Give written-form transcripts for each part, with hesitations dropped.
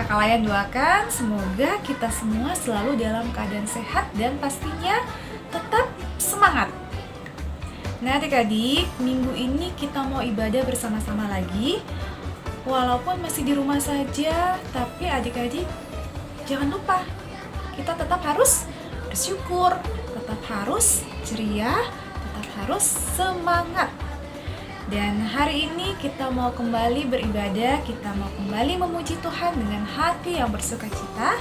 Kakak Layan doakan semoga kita semua selalu dalam keadaan sehat dan pastinya tetap semangat. Nah adik-adik, minggu ini kita mau ibadah bersama-sama lagi. Walaupun masih di rumah saja, tapi adik-adik jangan lupa, kita tetap harus bersyukur, tetap harus ceria, tetap harus semangat. Dan hari ini kita mau kembali beribadah, kita mau kembali memuji Tuhan dengan hati yang bersukacita,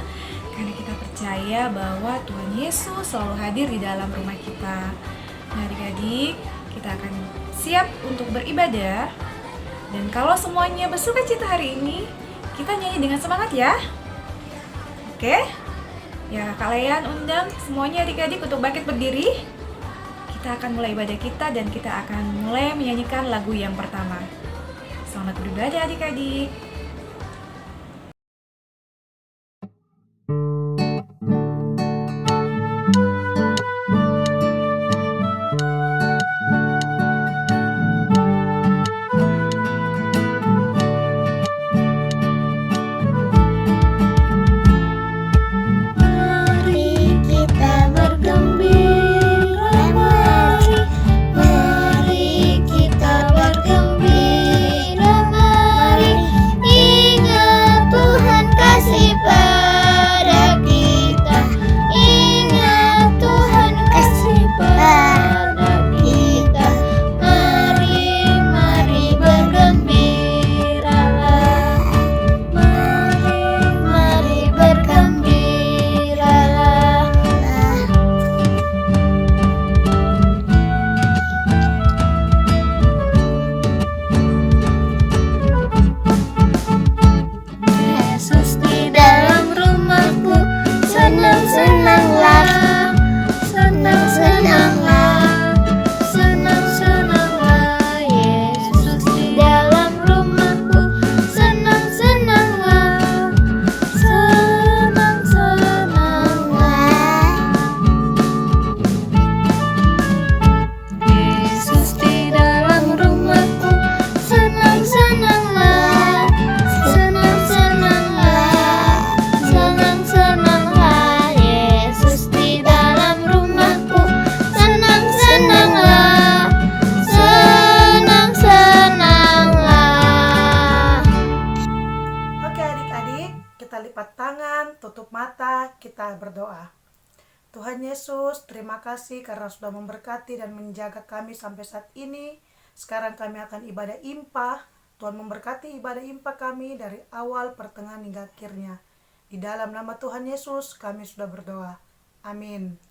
karena kita percaya bahwa Tuhan Yesus selalu hadir di dalam rumah kita. Nah adik-adik, kita akan siap untuk beribadah. Dan kalau semuanya bersukacita hari ini, kita nyanyi dengan semangat ya. Oke? Ya, Kak Layan undang semuanya adik-adik untuk bangkit berdiri. Kita akan mulai ibadah kita dan kita akan mulai menyanyikan lagu yang pertama. Selamat beribadah adik-adik. Tutup mata, kita berdoa. Tuhan Yesus, terima kasih karena sudah memberkati dan menjaga kami sampai saat ini. Sekarang kami akan ibadah impa. Tuhan memberkati ibadah impa kami dari awal, pertengahan hingga akhirnya. Di dalam nama Tuhan Yesus kami sudah berdoa. Amin.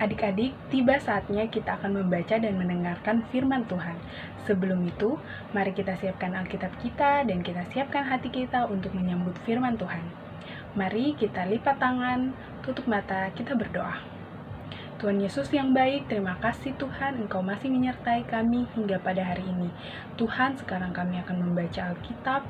Adik-adik, tiba saatnya kita akan membaca dan mendengarkan firman Tuhan. Sebelum itu, mari kita siapkan Alkitab kita dan kita siapkan hati kita untuk menyambut firman Tuhan. Mari kita lipat tangan, tutup mata, kita berdoa. Tuhan Yesus yang baik, terima kasih Tuhan Engkau masih menyertai kami hingga pada hari ini. Tuhan, sekarang kami akan membaca Alkitab.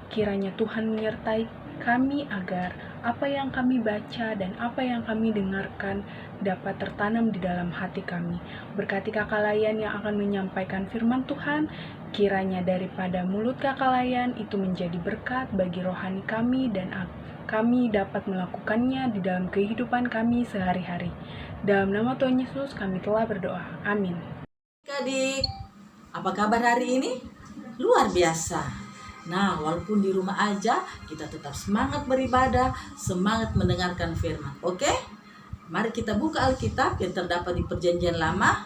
Kiranya Tuhan menyertai kami agar apa yang kami baca dan apa yang kami dengarkan dapat tertanam di dalam hati kami. Berkati Kakak Layan yang akan menyampaikan firman Tuhan, kiranya daripada mulut Kakak Layan itu menjadi berkat bagi rohani kami dan kami dapat melakukannya di dalam kehidupan kami sehari-hari. Dalam nama Tuhan Yesus kami telah berdoa. Amin. Adik, apa kabar hari ini? Luar biasa. Nah, walaupun di rumah aja, kita tetap semangat beribadah, semangat mendengarkan firman. Oke? Mari kita buka Alkitab yang terdapat di Perjanjian Lama,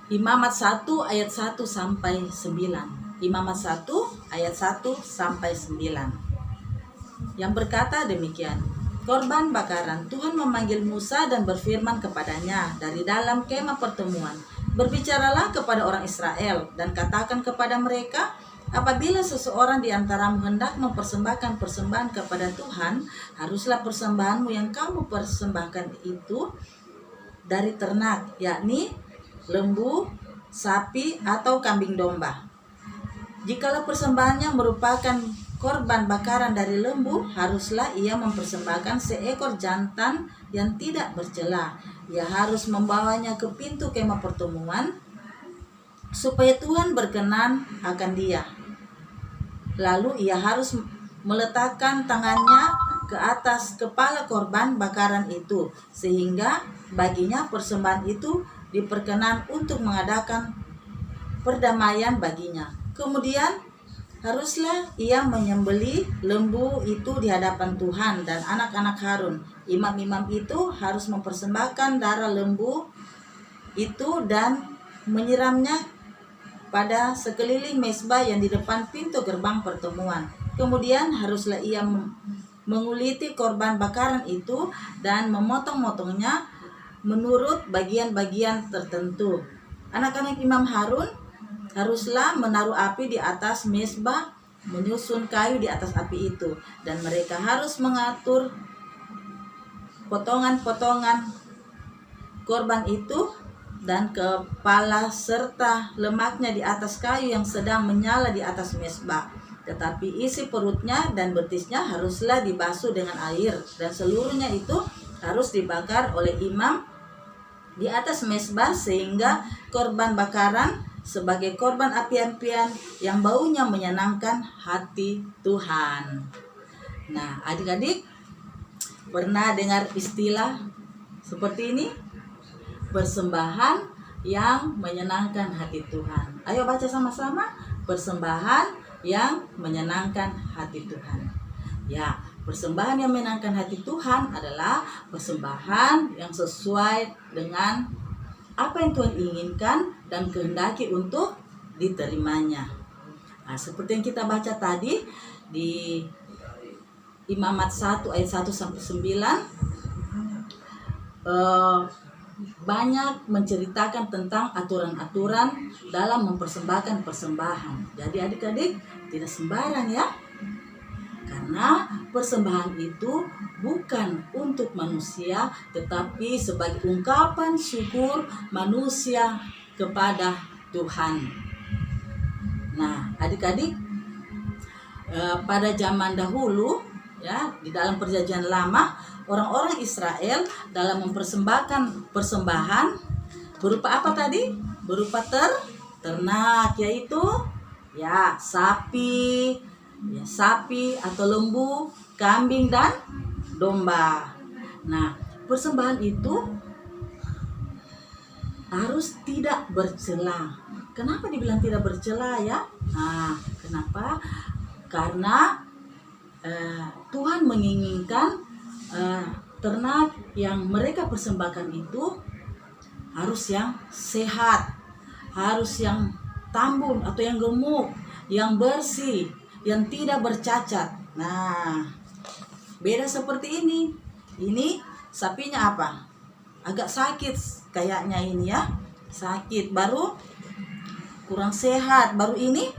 Imamat 1 ayat 1 sampai 9. Imamat 1 ayat 1 sampai 9. Yang berkata demikian. Korban bakaran, Tuhan memanggil Musa dan berfirman kepadanya dari dalam kemah pertemuan. Berbicaralah kepada orang Israel dan katakan kepada mereka, apabila seseorang di antaramu hendak mempersembahkan persembahan kepada Tuhan, haruslah persembahanmu yang kamu persembahkan itu dari ternak, yakni lembu, sapi, atau kambing domba. Jikalau persembahannya merupakan korban bakaran dari lembu, haruslah ia mempersembahkan seekor jantan yang tidak bercela. Ia harus membawanya ke pintu kemah pertemuan, supaya Tuhan berkenan akan dia. Lalu ia harus meletakkan tangannya ke atas kepala korban bakaran itu, sehingga baginya persembahan itu diperkenan untuk mengadakan perdamaian baginya. Kemudian haruslah ia menyembelih lembu itu di hadapan Tuhan dan anak-anak Harun. Imam-imam itu harus mempersembahkan darah lembu itu dan menyiramnya pada sekeliling mezbah yang di depan pintu gerbang pertemuan. Kemudian haruslah ia menguliti korban bakaran itu dan memotong-motongnya menurut bagian-bagian tertentu. Anak-anak Imam Harun haruslah menaruh api di atas mezbah, menyusun kayu di atas api itu, dan mereka harus mengatur potongan-potongan korban itu dan kepala serta lemaknya di atas kayu yang sedang menyala di atas mezbah. Tetapi isi perutnya dan betisnya haruslah dibasuh dengan air, dan seluruhnya itu harus dibakar oleh imam di atas mezbah, sehingga korban bakaran sebagai korban api-apian yang baunya menyenangkan hati Tuhan. Nah, adik-adik pernah dengar istilah seperti ini? Persembahan yang menyenangkan hati Tuhan. Ayo baca sama-sama. Persembahan yang menyenangkan hati Tuhan. Ya, persembahan yang menyenangkan hati Tuhan adalah persembahan yang sesuai dengan apa yang Tuhan inginkan dan kehendaki untuk diterimanya. Nah, seperti yang kita baca tadi di Imamat 1 ayat 1 sampai 9, banyak menceritakan tentang aturan-aturan dalam mempersembahkan persembahan. Jadi adik-adik tidak sembarang ya. Karena persembahan itu bukan untuk manusia, tetapi sebagai ungkapan syukur manusia kepada Tuhan. Nah, adik-adik, pada zaman dahulu ya, di dalam Perjanjian Lama, orang-orang Israel dalam mempersembahkan persembahan berupa apa tadi? Berupa ternak, yaitu ya sapi atau lembu, kambing dan domba. Nah, persembahan itu harus tidak bercela. Kenapa dibilang tidak bercela ya? Nah, kenapa? Karena Tuhan menginginkan ternak yang mereka persembahkan itu harus yang sehat, harus yang tambun atau yang gemuk, yang bersih, yang tidak bercacat. Nah, beda seperti ini. Ini sapinya apa? Agak sakit kayaknya ini ya. Sakit, baru kurang sehat. Baru ini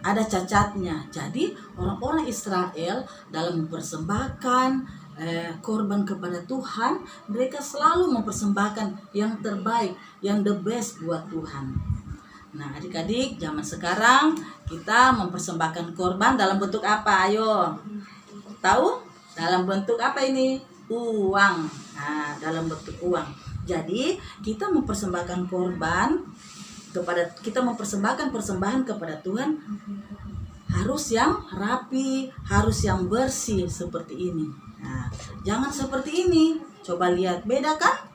ada cacatnya. Jadi orang-orang Israel dalam mempersembahkan korban kepada Tuhan, mereka selalu mempersembahkan yang terbaik, yang the best buat Tuhan. Nah, adik-adik, zaman sekarang kita mempersembahkan korban dalam bentuk apa? Ayo, tahu? Dalam bentuk apa ini? Uang. Nah, dalam bentuk uang. Jadi kita mempersembahkan persembahan kepada Tuhan harus yang rapi, harus yang bersih seperti ini. Nah, jangan seperti ini. Coba lihat, beda kan?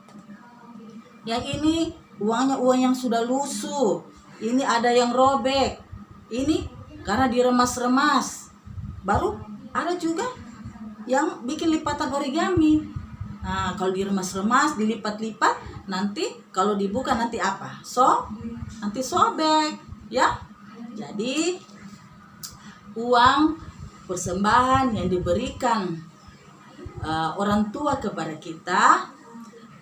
Yang ini uangnya uang yang sudah lusuh. Ini ada yang robek. Ini karena diremas-remas. Baru ada juga yang bikin lipatan origami. Nah, kalau diremas-remas, dilipat-lipat, nanti kalau dibuka nanti apa? Nanti sobek, ya. Jadi uang persembahan yang diberikan orang tua kepada kita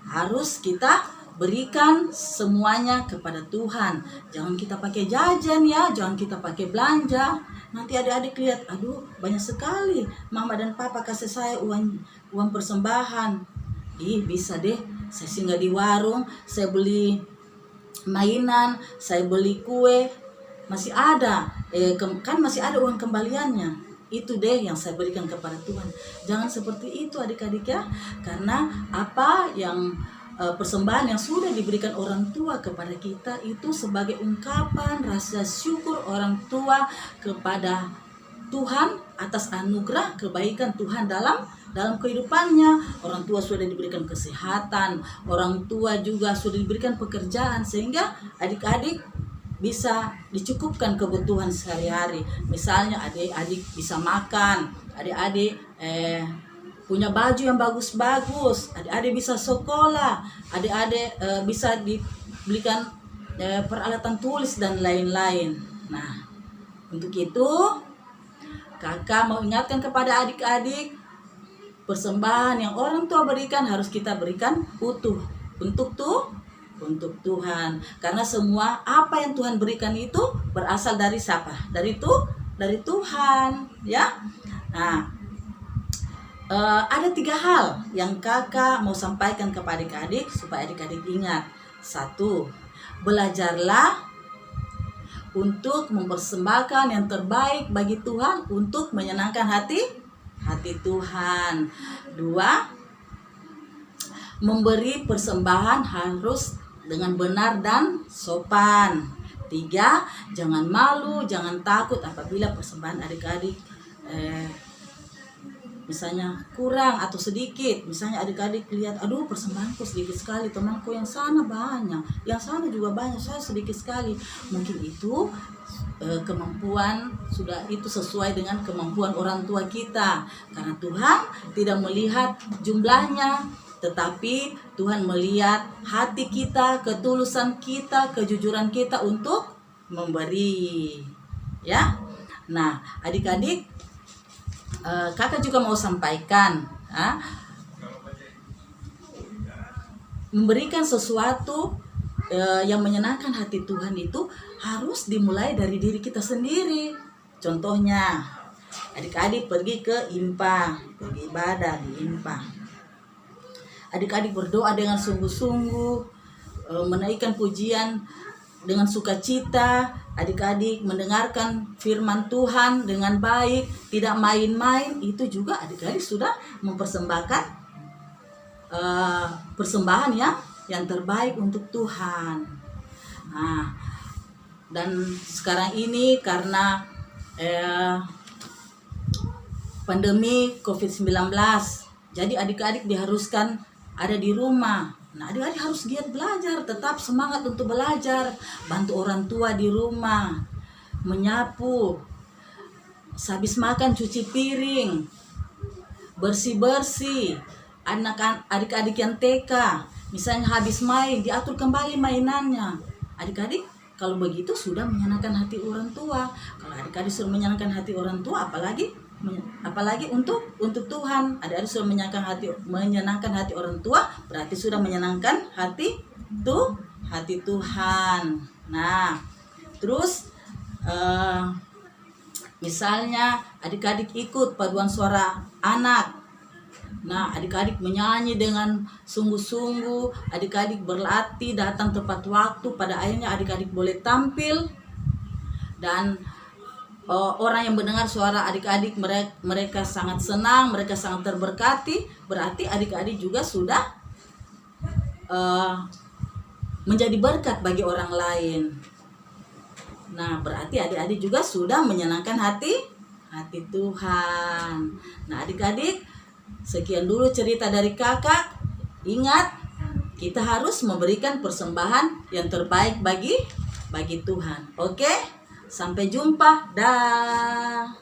harus kita berikan semuanya kepada Tuhan. Jangan kita pakai jajan ya, jangan kita pakai belanja. Nanti adik-adik lihat, aduh banyak sekali mama dan papa kasih saya uang persembahan. Bisa deh, saya singgah di warung, saya beli mainan, saya beli kue, masih ada, kan masih ada uang kembaliannya. Itu deh yang saya berikan kepada Tuhan. Jangan seperti itu adik-adik ya, karena apa yang persembahan yang sudah diberikan orang tua kepada kita itu sebagai ungkapan rasa syukur orang tua kepada Tuhan atas anugerah kebaikan Tuhan dalam kehidupannya. Orang tua sudah diberikan kesehatan, orang tua juga sudah diberikan pekerjaan, sehingga adik-adik bisa dicukupkan kebutuhan sehari-hari. Misalnya adik-adik bisa makan, adik-adik punya baju yang bagus-bagus, adik-adik bisa sekolah, adik-adik bisa dibelikan peralatan tulis dan lain-lain. Nah, untuk itu kakak mau ingatkan kepada adik-adik, persembahan yang orang tua berikan harus kita berikan utuh untuk Tuhan. Karena semua apa yang Tuhan berikan itu berasal dari siapa? Dari Tuhan, ya. Nah, ada 3 hal yang kakak mau sampaikan kepada adik-adik supaya adik-adik ingat. 1, belajarlah untuk mempersembahkan yang terbaik bagi Tuhan untuk menyenangkan hati Tuhan. 2, memberi persembahan harus dengan benar dan sopan. 3, jangan malu, jangan takut apabila persembahan adik-adik misalnya kurang atau sedikit. Misalnya adik-adik lihat, aduh persembahanku sedikit sekali, temanku yang sana banyak, yang sana juga banyak, saya sedikit sekali. Mungkin itu kemampuan sudah itu sesuai dengan kemampuan orang tua kita. Karena Tuhan tidak melihat jumlahnya, tetapi Tuhan melihat hati kita, ketulusan kita, kejujuran kita untuk memberi. Ya. Nah, adik-adik, kakak juga mau sampaikan, memberikan sesuatu yang menyenangkan hati Tuhan itu harus dimulai dari diri kita sendiri. Contohnya, adik-adik pergi ke IMPA, pergi ibadah di IMPA. Adik-adik berdoa dengan sungguh-sungguh, menaikkan pujian dengan sukacita. Adik-adik mendengarkan firman Tuhan dengan baik, tidak main-main. Itu juga adik-adik sudah mempersembahkan persembahan yang terbaik untuk Tuhan. Nah, dan sekarang ini karena pandemi COVID-19, jadi adik-adik diharuskan ada di rumah. Nah, adik-adik harus giat belajar, tetap semangat untuk belajar, bantu orang tua di rumah, menyapu, sehabis makan cuci piring, bersih-bersih. Adik-adik yang TK, misalnya habis main, diatur kembali mainannya. Adik-adik kalau begitu sudah menyenangkan hati orang tua. Kalau adik-adik sudah menyenangkan hati orang tua, apalagi untuk Tuhan. Adik-adik sudah menyenangkan hati orang tua, berarti sudah menyenangkan hati Tuhan. Nah, terus Misalnya adik-adik ikut paduan suara anak. Nah, adik-adik menyanyi dengan sungguh-sungguh, adik-adik berlatih, datang tepat waktu, pada akhirnya adik-adik boleh tampil. Dan orang yang mendengar suara adik-adik mereka sangat senang, mereka sangat terberkati, berarti adik-adik juga sudah menjadi berkat bagi orang lain. Nah, berarti adik-adik juga sudah menyenangkan hati Tuhan. Nah, adik-adik, sekian dulu cerita dari kakak. Ingat, kita harus memberikan persembahan yang terbaik bagi Tuhan. Oke? Sampai jumpa. Dah.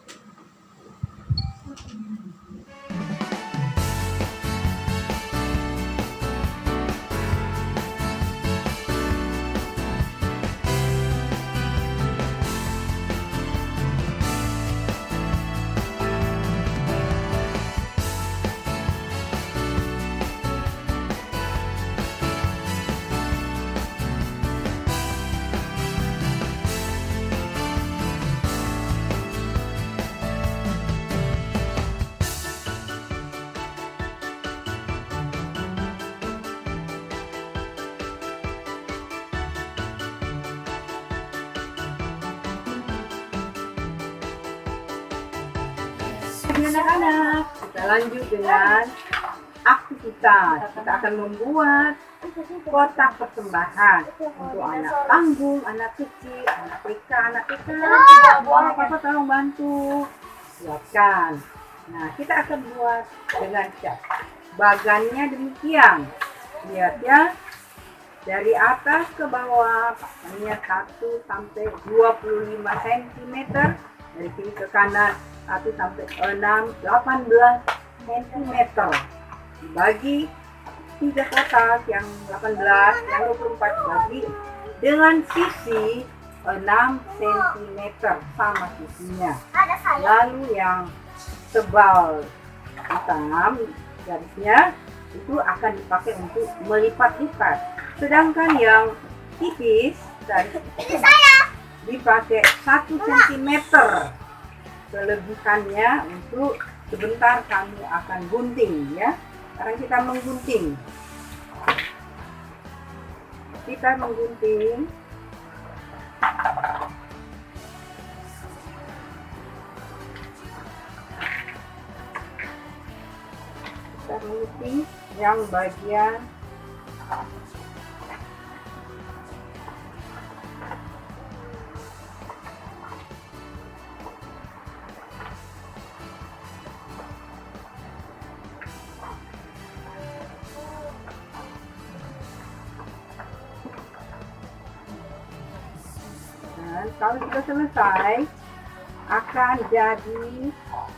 Anak-anak, kita lanjut dengan aktivitas. Kita akan membuat kotak persembahan untuk anak tanggung, anak kecil, anak TK, anak TK. Mama papa tolong bantu buatkan. Nah, kita akan buat dengan cat. Bagannya demikian. Lihat ya. Dari atas ke bawah, pakainya 1 sampai 25 cm. Dari kiri ke kanan 1 sampai 6, 18 cm. Dibagi 3 kotak, yang 18, yang 24 bagi dengan sisi 6 cm sama sisinya. Lalu yang tebal hitam garisnya itu akan dipakai untuk melipat-lipat. Sedangkan yang tipis dari dipakai 1 cm kelebihannya untuk sebentar kamu akan gunting ya. Sekarang kita menggunting. Kita menggunting. Kita menggunting yang bagian kalau sudah selesai akan jadi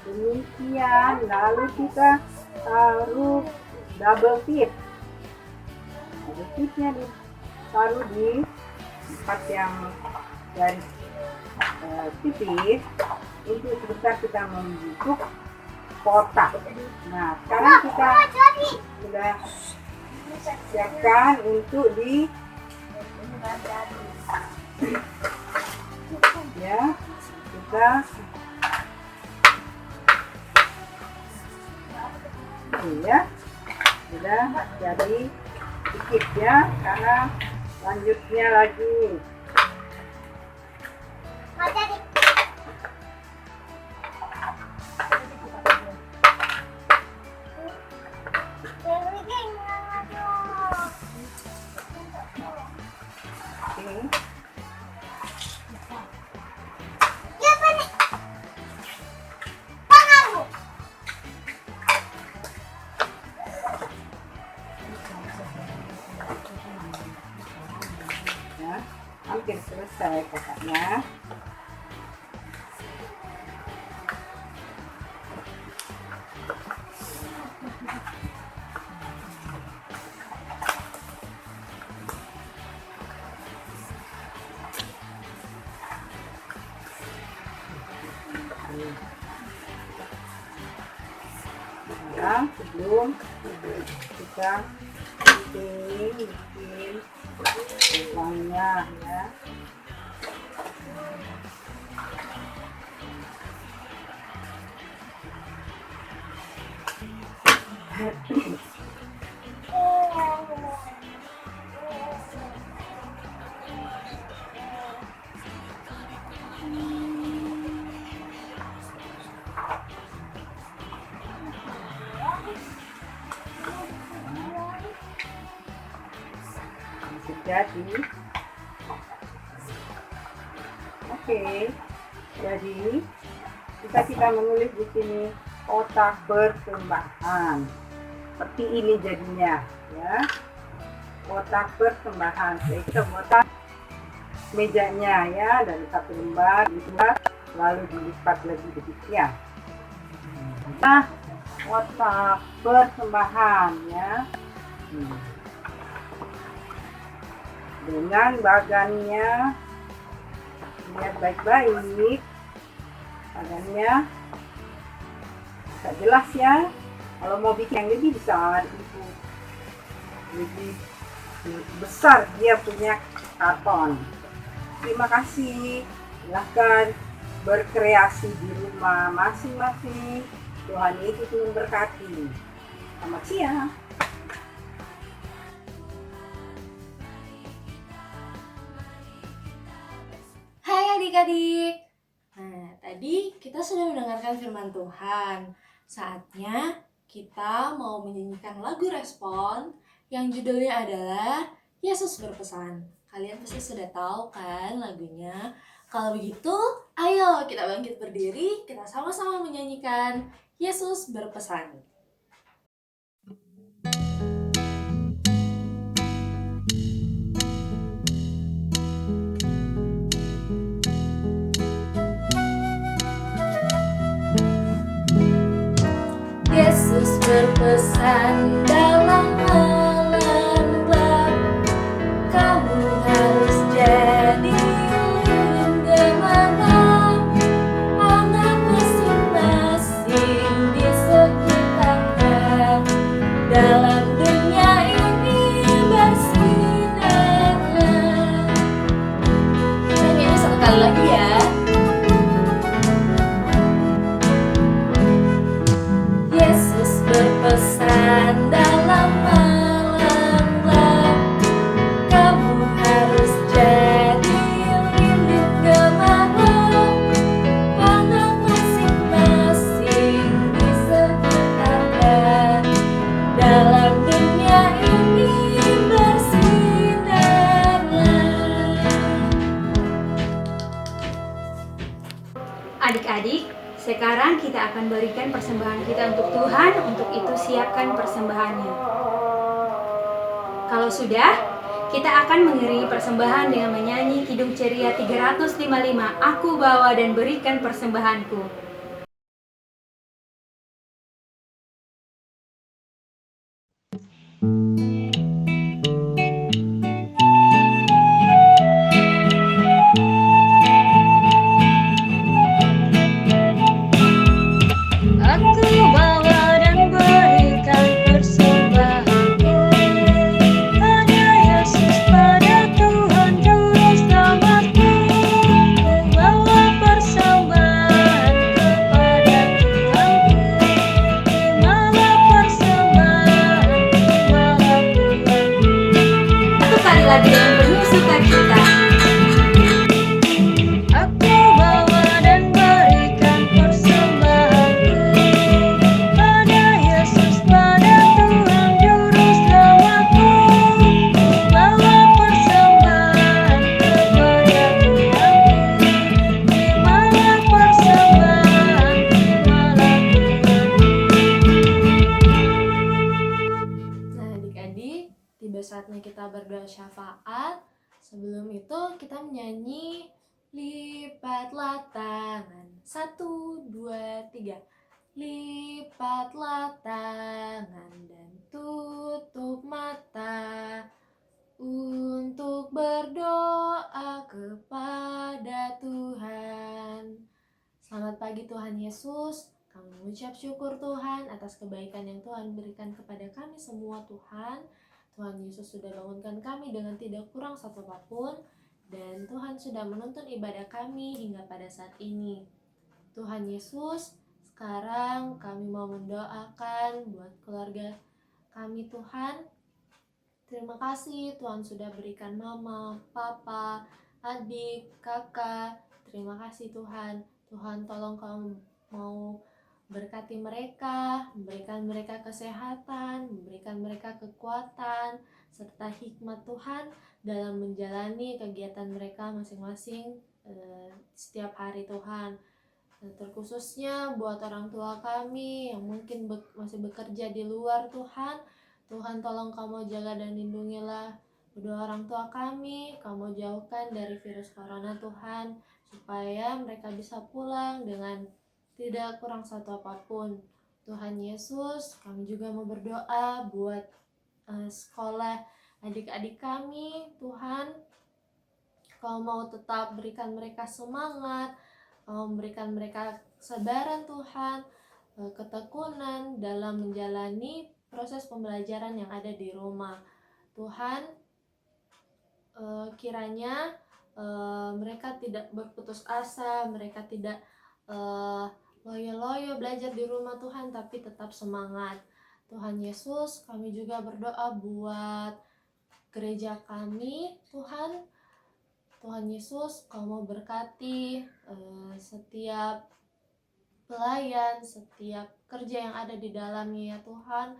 demikian. Lalu kita taruh double tip. Double tipnya ditaruh di tempat yang garis tipis untuk sebentar kita membentuk kotak. Nah, sekarang kita sudah siapkan untuk di ya, kita ini ya sudah jadi sedikit ya, karena lanjutnya lagi. Hampir selesai kotaknya. Nah, sebelum kita bikin lubangnya ya. Jadi, oke, jadi kita menulis di sini kotak persembahan. Seperti ini jadinya, ya. Kotak persembahan. Jadi kita kotak mejanya ya dari satu lembar, lalu dilipat lagi demikian. Nah, kotak persembahan ya. Dengan bagannya, lihat baik-baik, bagannya tak jelas ya. Kalau mau bikin yang lebih besar itu lebih besar dia punya karton. Terima kasih, silahkan berkreasi di rumah masing-masing. Tuhan Yesus memberkati. Selamat siang. Hai adik-adik. Nah, tadi kita sudah mendengarkan firman Tuhan. Saatnya kita mau menyanyikan lagu respon yang judulnya adalah Yesus Berpesan. Kalian pasti sudah tahu kan lagunya? Kalau begitu, ayo kita bangkit berdiri, kita sama-sama menyanyikan Yesus Berpesan. Yesus berpesan dalam malam gelap, kamu harus jadi lilin gemilang, anak masing-masing di sekitarnya, dalam dunia ini bersinarlah. Nyanyi satu kali lagi ya. Yesus berpesan dalam malam gelap, kamu harus jadi lilin gemilang, anak masing-masing di sekitarnya, dalam dunia ini bersinarlah. Adik-adik, sekarang kita akan berikan persembahan kita untuk Tuhan. Untuk itu siapkan persembahannya. Kalau sudah, kita akan mengiringi persembahan dengan menyanyi Kidung Ceria 355, Aku bawa dan berikan persembahanku. Aku bawa dan berikan persembahanku, hanya Yesus pada Tuhan Juru Selamatku. Ku bawa persembahan kepada Tuhanku, terimalah persembahan, terimalah Tuhanku. Satu kali lagi dengan penuh sukacita. Aku bawa dan berikan persembahanku, hanya Yesus pada Tuhan Juru Selamatku. Ku bawa persembahan kepada Tuhanku, terimalah persembahan, terimalah Tuhanku. Nah adik-adik, tiba saatnya kita berdoa syafaat. Sebelum itu kita menyanyi Lipatlah tangan, 1, 2, 3. Lipatlah tangan dan tutup mata untuk berdoa kepada Tuhan. Selamat pagi Tuhan Yesus. Kami mengucap syukur Tuhan atas kebaikan yang Tuhan berikan kepada kami semua Tuhan. Tuhan Yesus sudah bangunkan kami dengan tidak kurang satu apapun. Dan Tuhan sudah menuntun ibadah kami hingga pada saat ini. Tuhan Yesus, Sekarang kami mau mendoakan buat keluarga kami Tuhan. Terima kasih Tuhan sudah berikan mama, papa, adik, kakak. Terima kasih Tuhan. Tuhan tolong kamu mau berkati mereka, memberikan mereka kesehatan, memberikan mereka kekuatan, serta hikmat Tuhan dalam menjalani kegiatan mereka masing-masing setiap hari Tuhan. Terkhususnya buat orang tua kami yang mungkin masih bekerja di luar Tuhan. Tuhan tolong kamu jaga dan lindungilah kedua orang tua kami, kamu jauhkan dari virus corona Tuhan, supaya mereka bisa pulang dengan tidak kurang satu apapun. Tuhan Yesus, kami juga mau berdoa buat sekolah adik-adik kami. Tuhan, Kau mau tetap berikan mereka semangat, Kau memberikan mereka kesabaran Tuhan, ketekunan dalam menjalani proses pembelajaran yang ada di rumah. Tuhan, kiranya mereka tidak berputus asa, mereka tidak loyo-loyo belajar di rumah Tuhan, tapi tetap semangat. Tuhan Yesus, kami juga berdoa buat gereja kami, Tuhan. Tuhan Yesus, Kau mau berkati setiap pelayan, setiap kerja yang ada di dalamnya ya Tuhan.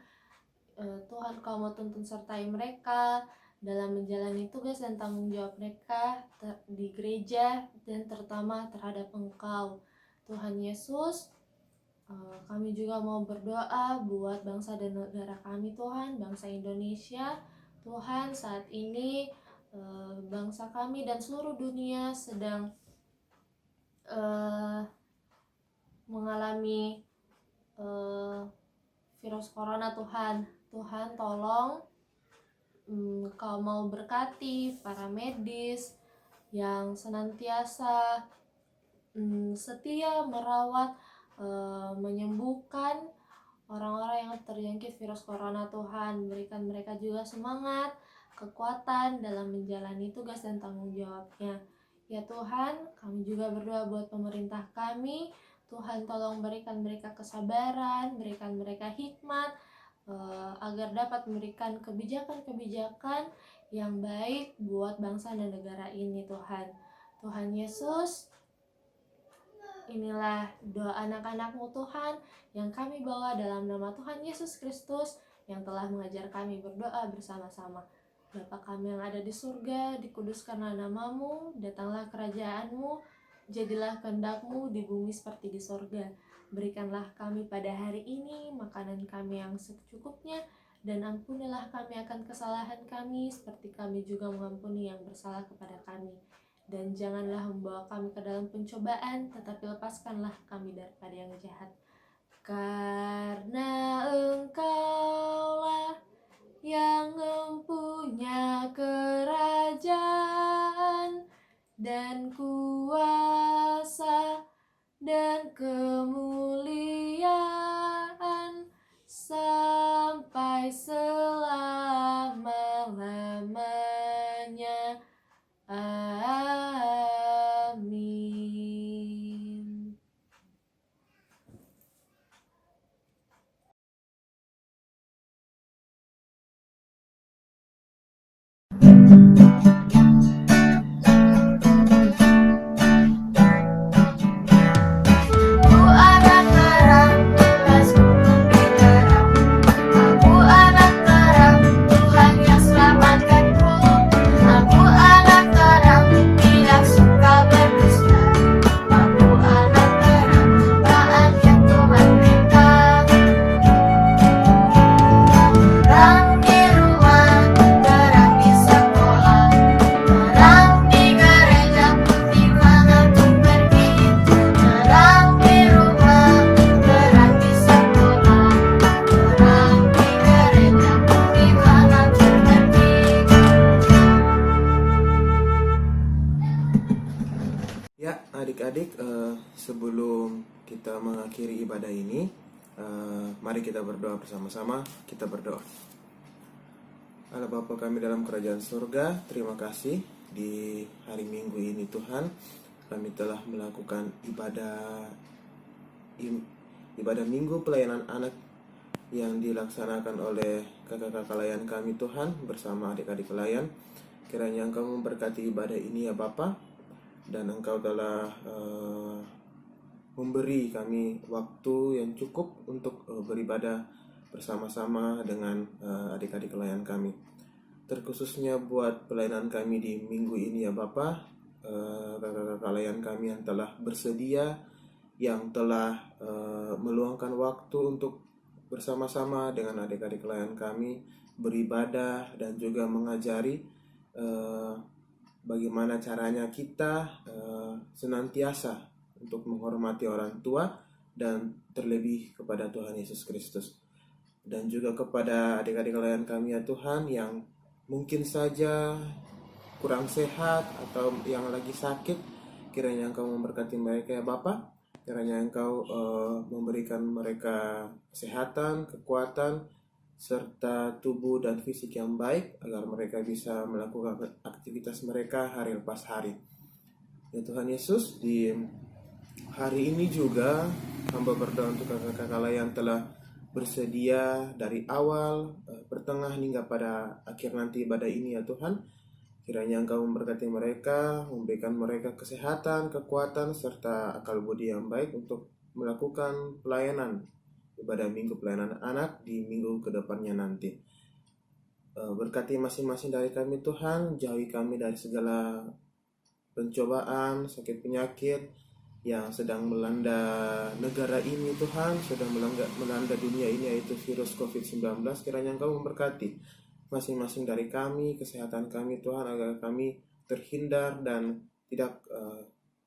Tuhan, Kau mau tuntun sertai mereka dalam menjalani tugas dan tanggung jawab mereka di gereja, dan terutama terhadap Engkau. Tuhan Yesus, kami juga mau berdoa buat bangsa dan negara kami Tuhan, bangsa Indonesia. Tuhan, saat ini bangsa kami dan seluruh dunia sedang mengalami virus corona Tuhan. Tuhan tolong Kau mau berkati para medis yang senantiasa setia merawat, menyembuhkan orang-orang yang terjangkit virus corona Tuhan. Berikan mereka juga semangat, kekuatan dalam menjalani tugas dan tanggung jawabnya. Ya Tuhan, kami juga berdoa buat pemerintah kami. Tuhan tolong berikan mereka kesabaran, berikan mereka hikmat, agar dapat memberikan kebijakan-kebijakan yang baik buat bangsa dan negara ini Tuhan. Tuhan Yesus, inilah doa anak-anak-Mu Tuhan yang kami bawa dalam nama Tuhan Yesus Kristus yang telah mengajar kami berdoa bersama-sama. Bapa kami yang ada di surga, dikuduskanlah nama-Mu, datanglah kerajaan-Mu, jadilah kehendak-Mu di bumi seperti di surga. Berikanlah kami pada hari ini makanan kami yang secukupnya, dan ampunilah kami akan kesalahan kami seperti kami juga mengampuni yang bersalah kepada kami. Dan janganlah membawa kami ke dalam pencobaan, tetapi lepaskanlah kami daripada yang jahat. Karena Engkaulah yang mempunyai kerajaan dan kuasa dan kemuliaan sampai selama-lamanya. Amin. Aku anak terang, tugasku memberi terang. Aku anak terang, Tuhan yang selamatkanku. Aku anak terang, tidak suka berdusta. Aku anak terang, taat yang Tuhan perintah. Terang di rumah, terang di sekolah, terang di gereja pun dimanapun pergi. Terang di rumah, terang di sekolah, terang di gereja pun dimanapun pergi. Ya, adik-adik, sebelum kita mengakhiri ibadah ini, mari kita berdoa bersama-sama. Kita berdoa. Allah Bapa kami dalam kerajaan surga, terima kasih di hari Minggu ini Tuhan, kami telah melakukan ibadah minggu pelayanan anak yang dilaksanakan oleh kakak-kakak layan kami Tuhan bersama adik-adik layan. Kiranya Engkau memberkati ibadah ini ya Bapa, dan Engkau telah memberi kami waktu yang cukup untuk beribadah bersama-sama dengan adik-adik layan kami. Terkhususnya buat pelayanan kami di minggu ini ya Bapa, kakak-kakak layan kami yang telah bersedia, yang telah meluangkan waktu untuk bersama-sama dengan adik-adik layan kami beribadah dan juga mengajari bagaimana caranya kita senantiasa untuk menghormati orang tua dan terlebih kepada Tuhan Yesus Kristus. Dan juga kepada adik-adik layan kami ya Tuhan yang mungkin saja kurang sehat atau yang lagi sakit, kiranya Engkau memberkati mereka ya Bapa. Kiranya Engkau memberikan mereka kesehatan, kekuatan, serta tubuh dan fisik yang baik agar mereka bisa melakukan aktivitas mereka hari lepas hari. Ya Tuhan Yesus, di hari ini juga hamba berdoa untuk kakak-kakak yang telah bersedia dari awal, pertengah hingga pada akhir nanti ibadah ini ya Tuhan. Kiranya Engkau memberkati mereka, memberikan mereka kesehatan, kekuatan, serta akal budi yang baik untuk melakukan pelayanan ibadah minggu pelayanan anak di minggu kedepannya nanti. Berkati masing-masing dari kami Tuhan, jauhi kami dari segala pencobaan, sakit penyakit yang sedang melanda negara ini Tuhan, sedang melanda dunia ini, yaitu virus COVID-19. Kiranya Engkau memberkati masing-masing dari kami, kesehatan kami Tuhan, agar kami terhindar dan tidak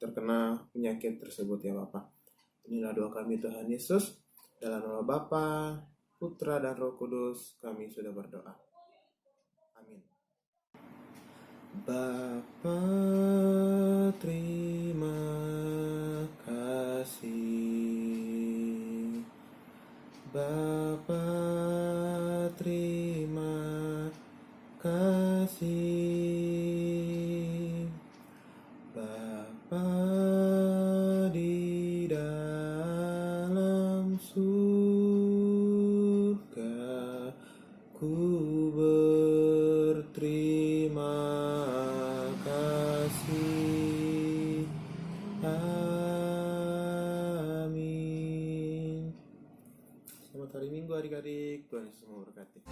terkena penyakit tersebut ya Bapa. Inilah doa kami Tuhan Yesus, dalam nama Bapa, Putra dan Roh Kudus kami sudah berdoa. Amin. Bapa, terima kasih. Bapa, terima kasih. Bapa di dalam surga, ku berterima kasih. Amin. Selamat hari Minggu adik-adik, Tuhan Yesus memberkati.